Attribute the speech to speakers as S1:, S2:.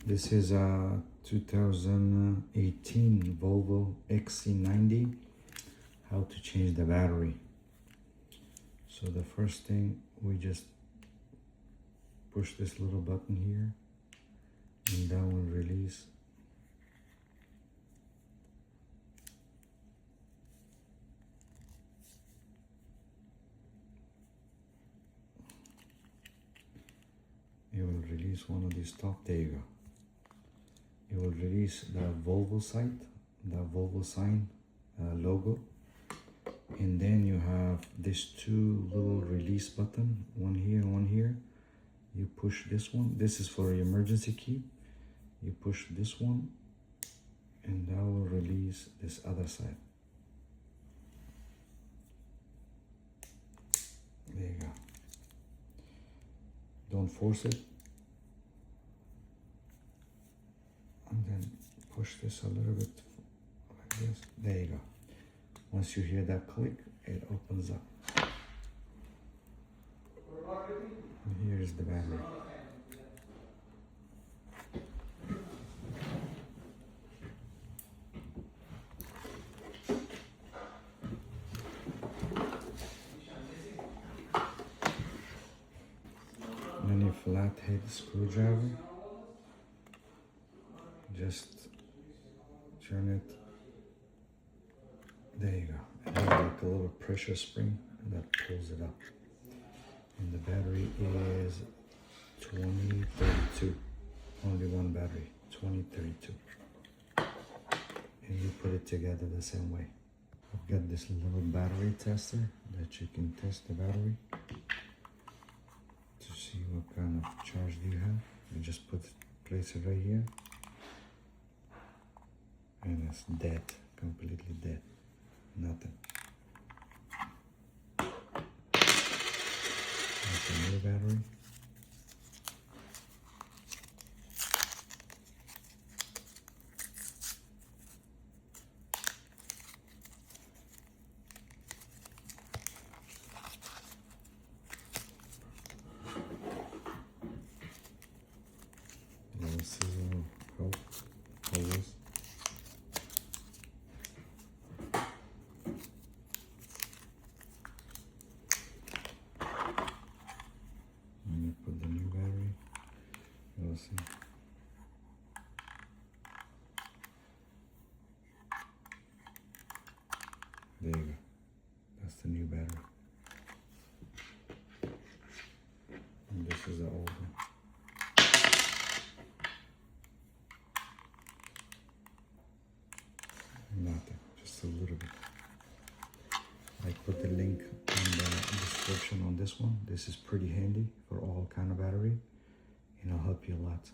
S1: This is a 2018 Volvo XC90. How to change the battery. So the first thing, we just push this little button here and that will release. It will release one of these top. There you go. It will release the Volvo site, the Volvo sign logo, and then you have these two little release button, one here, one here. You push this one. This is for your emergency key. You push this one, and that will release this other side. There you go. Don't force it. And then push this a little bit like this. There you go. Once you hear that click, it opens up. And here is the battery. Any flathead screwdriver, just turn it. There you go. And there's like a little pressure spring that pulls it up. And the battery is 2032. Only one battery, 2032. And you put it together the same way. I've got this little battery tester that you can test the battery to see what kind of charge do you have. You just place it right here, and it's dead, completely dead, nothing. That's a new battery. Little scissor help always. When you put the new battery, you'll see. There you go. That's the new battery. And this is the old one. Nothing, just a little bit. I put the link in the description on this one. This is pretty handy for all kind of battery, and it'll help you a lot.